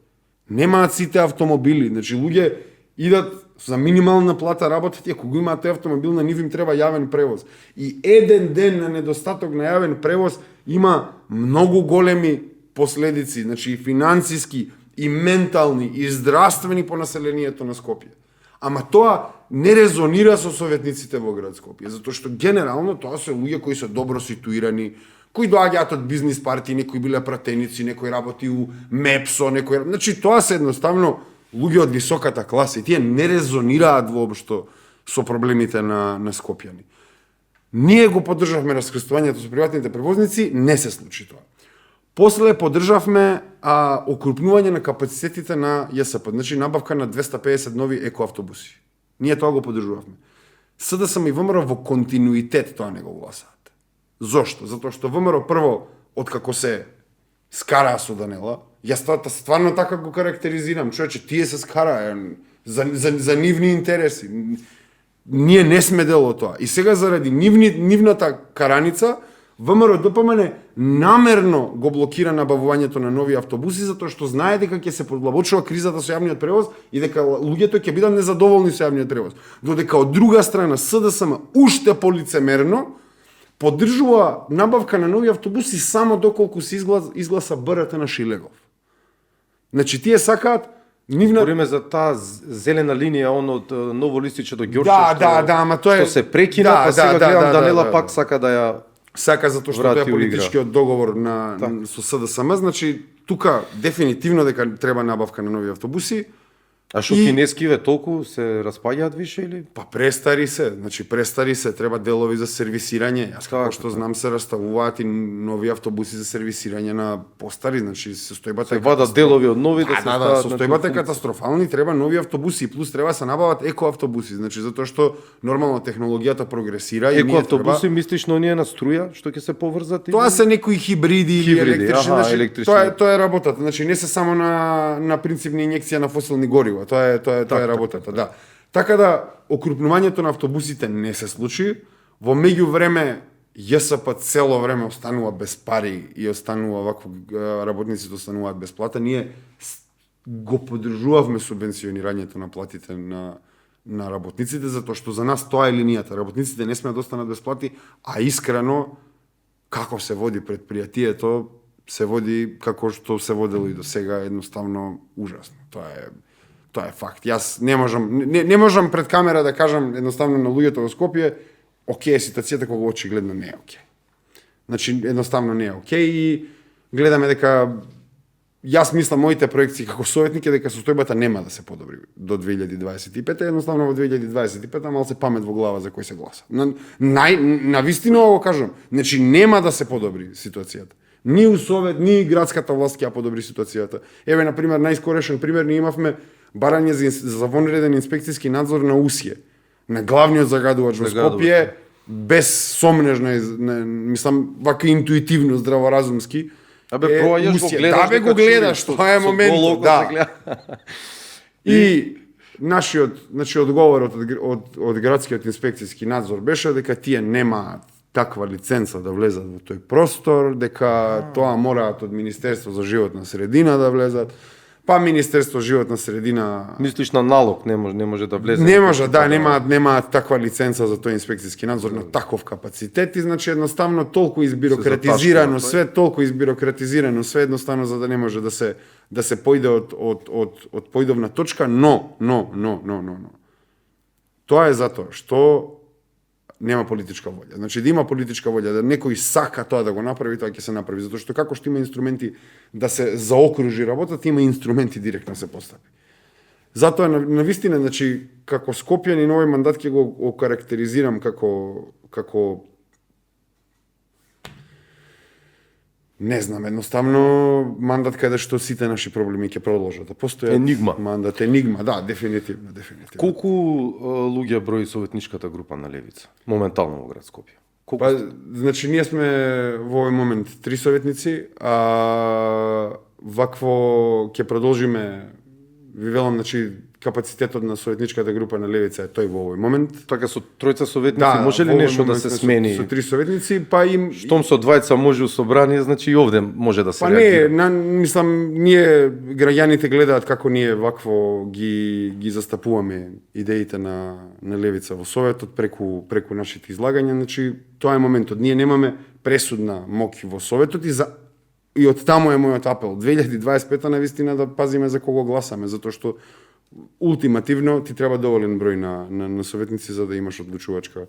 Немаат сите автомобили, значи луѓе идат за минимална плата работат, и ако го имаат автомобил, на нив им треба јавен превоз. И еден ден на недостаток на јавен превоз има многу големи последици, значи и финансиски, и ментални, и здравствени по населението на Скопје. Ама тоа не резонира со советниците во град Скопје, затоа што генерално тоа се луѓе кои се добро ситуирани, кои доаѓаат од бизнис партии, некои биле пратеници, некои работи у МЕПСО, некои... Значи тоа се едноставно луѓе од високата класа и тие не резонираат воопшто со проблемите на скопјани. Ние го поддржавме раскрстувањето со приватните превозници, не се случи тоа. После поддржавме окрупнување на капацитетите на ЈСП, значи набавка на 250 нови екоавтобуси. Ние тоа го поддржувавме. СДСМ и ВМРО во континуитет тоа не го гласаат. Зошто? Затоа што ВМРО прво, откако се скараа со Данела, јас тоа стварно така го карактеризирам, човече, тие се скараа за нивни интереси. Ние не сме дел од тоа. И сега заради нивната караница, ВМРО ДПМН намерно го блокира набавувањето на нови автобуси, затоа што знае дека ќе се подлабочува кризата со јавниот превоз и дека луѓето ќе бидат незадоволни со јавниот превоз. Додека од друга страна СДСМ уште полицемерно поддржува набавка на нови автобуси само доколку се изгласа БРТ на Шилегов. Значи тие сакаат Говориме за таа зелена линија од Ново Листиче до Ѓорче, ама тоа е што се прекина, па сега гледам Данела пак сака да ја сака затоа што тоа е политичкиот договор со СДСМ, значи тука дефинитивно дека треба набавка на нови автобуси. А што кинескиве толку се распаѓаат више или? Па престари се, треба делови за сервисирање. Јас како што знам се раставуваат и нови автобуси за сервисирање на постари, значи состојбата се вадат делови од новите, се стават. Состојбата е катастрофални, треба нови автобуси, плюс треба се набават екоавтобуси, значи затоа што нормално технологијата прогресира и екоавтобуси мислиш на оние на струја што ќе се поврзат? Тоа се некои хибриди или електрични, тоа е работата, значи не се само на принципни инјекција на фосилни горива. Тоа е работата, да. Така да, окрупнувањето на автобусите не се случи. Во меѓувреме, ЈСП цело време останува без пари и останува вакво, работниците остануваат без плата. Ние го поддржувавме субвенционирањето на платите на работниците, затоа што за нас тоа е линијата. Работниците не смеат да останат без плати, а искрено, како се води предпријатието, се води како што се водело и до сега, едноставно ужасно. Тоа е факт. Јас не можам пред камера да кажам едноставно на луѓето во Скопје, окей, ситуацијата кога очигледно не е окей. Значи едноставно не е окей и гледаме дека јас мислам моите проекции како советник е дека состојбата нема да се подобри до 2025, едноставно во 2025 малце памет во глава за кој се гласа. На вистина го кажам, значи нема да се подобри ситуацијата. Ни у Совет, ни градската власт ќе подобри ситуацијата. Еве на пример најскорешен пример ние имавме барање за вонреден инспекцијски надзор на УСјЕ, на главниот загадувач во Скопје, без сомнежно, мислам, вака интуитивно, здраворазумски. Проаѓаш го гледаш. Да, го гледаш, тоа е моментот, да. И нашиот, значи, одговорот од градскиот инспекцијски надзор беше дека тие немаат таква лиценца да влезат во тој простор, дека тоа мораат од Министерство за животна средина да влезат. Па Министерство животна средина... Мислиш на налог, не може да влезе. Не може, да, немаат таква лиценца за тој инспекцијски надзор на таков капацитет и значи едноставно толку избирократизирано, све едноставно за да не може да се појде од појдовна точка, но. Тоа е затоа што нема политичка волја. Значи да има политичка волја, да некој сака тоа да го направи, тоа ќе се направи, затоа што како што има инструменти да се заокружи работата, има инструменти директно се постави. Затоа на вистина, значи како Скопјанин овој мандат ќе го карактеризирам како не знам, едноставно мандат каде што сите наши проблеми ќе продолжат да постојат. Енигма. Мандат енигма, да, дефинитивно. Колку луѓе брои советничката група на Левица моментално во град Скопје? Па, значи ние сме во овој момент 3 советници, а вакво ќе продолжиме ви велам, значи, капацитетот на советничката група на левица е тој во овој момент. Така со тројца советници може ли во овој нешто да момент се сме смени? Со 3 советници, па им Штом со двајца може у собрание, значи и овде може да се Па не, реагира. мислам, ние граѓаните гледаат како ние вакво ги застапуваме идеите на левица во Советот преку нашите излагања, значи тоа е моментот. Ние немаме пресудна моќ во Советот и од таму е мојот апел. 2025 на вистина да пазиме за кого гласаме, затоа што ултимативно ти треба доволен број на советници за да имаш одлучувачка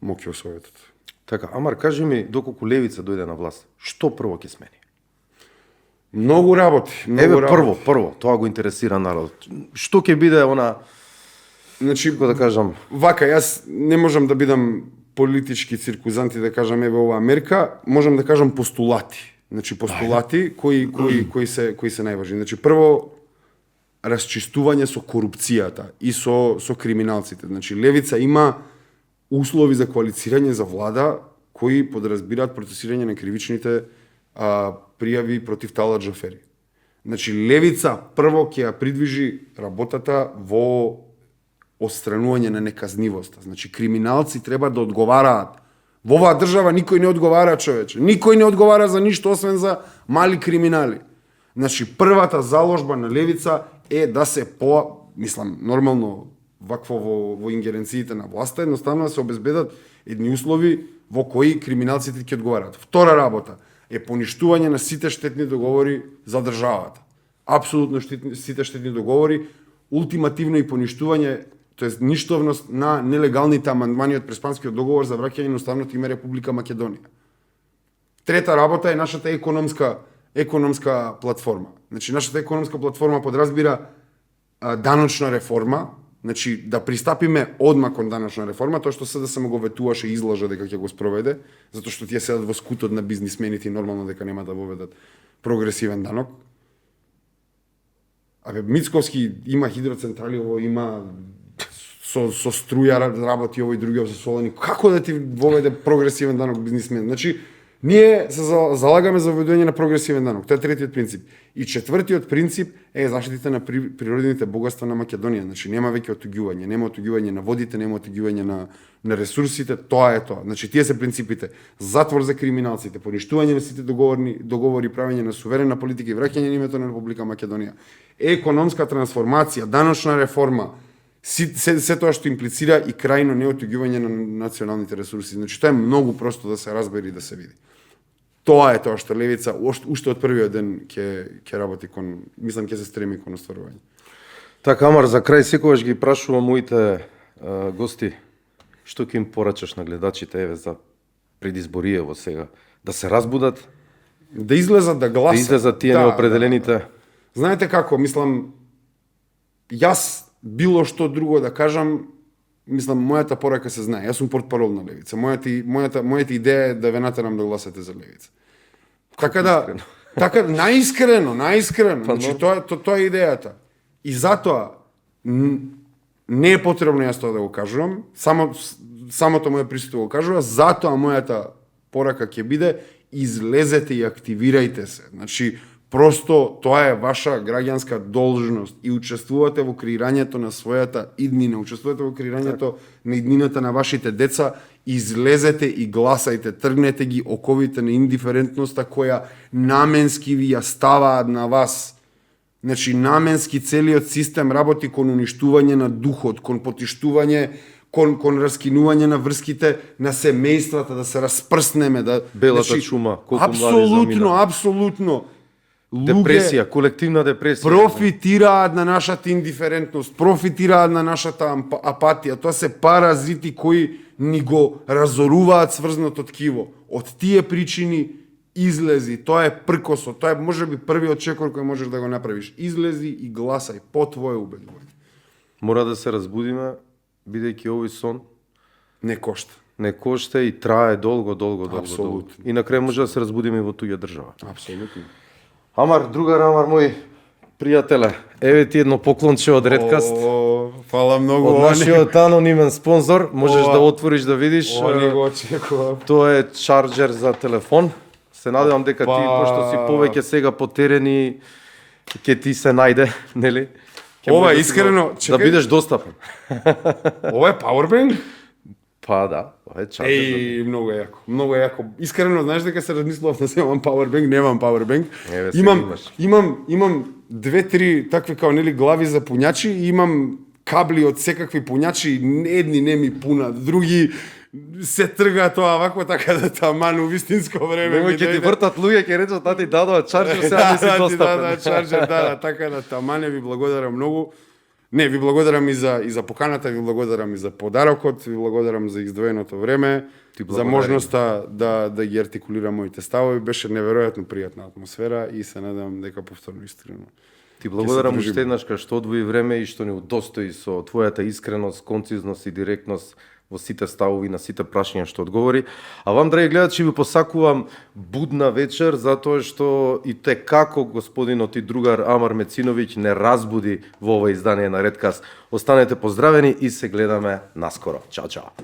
моќ во Советот. Така, Амар, кажи ми, доколку левица дојде на власт, што прво ќе смени? Многу работи, Еве прво, тоа го интересира народ. Што ќе биде она, Значи, како да кажам, вака, јас не можам да бидам политички циркузант и да кажам еве ова мерка, можам да кажам постулати. Значи постулати кои се најважни. Значи прво расчистување со корупцијата и со криминалците. Значи левица има услови за коалицирање за влада кои подразбираат процесирање на кривичните пријави против Талат Джафери. Значи левица прво ќе ја придвижи работата во отстранување на неказнивоста. Значи криминалци треба да одговараат. Во оваа држава никој не одговара, човече. Никој не одговара за ништо освен за мали криминали. Значи првата заложба на левица е да се мислам нормално вакво во ингеренциите на власта, едноставно да се обезбедат едни услови во кои криминалците ќе одговараат. Втора работа е поништување на сите штетни договори за државата. Апсолутно сите штетни договори, ултимативно и поништување, тоест ништовност на нелегалните амандмани од Преспанскиот договор за враќање на уставното име Република Македонија. Трета работа е нашата економска платформа. Значи нашата економска платформа подразбира даночна реформа, значи да пристапиме одма кон даночна реформа, тоа што СДСМ го ветуваше и излажа дека ќе го спроведе, затоа што тие седат во скутот на бизнисмените и нормално дека нема да воведат прогресивен данок. Мицковски има хидроцентрали, има со струја работи овој другиот со солени. Како да ти воведе прогресивен данок бизнисмен? Значи, ние се залагаме за воведување на прогресивен данок. Тоа е третиот принцип. И четвртиот принцип е заштита на природните богатства на Македонија. Значи, нема веќе отуѓување, нема отуѓување на водите, нема отуѓување на ресурсите, тоа е тоа. Значи, тие се принципите. Затвор за криминалците, поништување на сите договори, правење на суверена политика и враќање на името на Република Македонија. Економска трансформација, даночна реформа, се тоа што имплицира и крајно неотуѓување на националните ресурси. Значи, тоа е многу просто да се разбери и да се види. Тоа е тоа што левица уште од првиот ден ќе работи мислам ќе се стреми кон остварување. Така, Амар, за крај секогаш ги прашувам моите гости, што ќе им порачаш на гледачите еве за предизбориево сега, да се разбудат, Да излезат да гласат. да излезат тие неопределените. Знаете како, мислам, јас било што друго да кажам, мислам, мојата порака се знае. Јас сум портпарол на левица. Мојата идеја е да ве натерам да гласате за левица. Така наискрено. Значи тоа е идејата. И затоа не е потребно јас тоа да го кажувам, самото моје присуство го кажува, затоа мојата порака ќе биде излезете и активирајте се. Значи просто тоа е ваша граѓанска должност и учествувате во креирањето на својата иднина, учествувате во креирањето на иднината на вашите деца, излезете и гласајте, тргнете ги оковите на индиферентноста која наменски ви ја ставаат на вас. Значи наменски целиот систем работи кон уништување на духот, кон потиштување, кон раскинување на врските на семејствата, да се распрснеме, да Белата чума, колку млади замина. Апсолутно. Депресија, колективна депресија. Профитираат на нашата индиферентност, профитираат на нашата апатија. Тоа се паразити кои ни го разоруваат сврзното ткиво. Од тие причини излези, тоа е пркосо, тоа е можеби првиот чекор кој можеш да го направиш. Излези и гласај по твое убедување. Мора да се разбудиме, бидејќи овој сон Не кошта. не кошта и трае долго. Апсолутно. И на крај може да се разбудиме и во туѓа држава. Апсолутно. Амар, другар Амар мој пријателе, еве ти едно поклонче од Redcast. Фала многу. Од нашиот анонимен спонзор, можеш да отвориш да видиш. Они го очекувам. Тоа е чарџер за телефон. Се надевам дека ти, пошто си повеќе сега потерени, ќе ти се најде, нели? Ова можеш искрено, да чекај, бидеш достапен. ова е powerbank? Па да, ова е чарджер. Еј, многу е јако, многу е јако. Искрено, знаеш дека се размислував да земам powerbank, немам powerbank. Еве, сега Имам 2-3 такви као нели глави за пуњачи и имам кабли од секакви пуњачи, едни не ми пунат, други се трга тоа вако, така да таман у вистинско време Немој ќе ти вртат луѓе, ќе речат тати дадоа чарджер, сега не си достапен. Да, чарджер, да, така да тамане ви благодарам многу. Не, ви благодарам и за поканата, ви благодарам и за подарокот, ви благодарам за издвоеното време, за благодарим. можноста да ги артикулирам моите ставови. Беше неверојатно пријатна атмосфера и се надам дека повторно искрено. Ти благодарам дружиме. уште еднаш кај што одвои време и што ни удостои со твојата искреност, концизност и директност во сите ставови на сите прашања што одговори. А вам, драги гледачи, ви посакувам будна вечер, затоа што и те како господинот и другар Амар Мециновиќ не разбуди во ова издание на Редкаст. Останете поздравени и се гледаме наскоро. Чао, чао.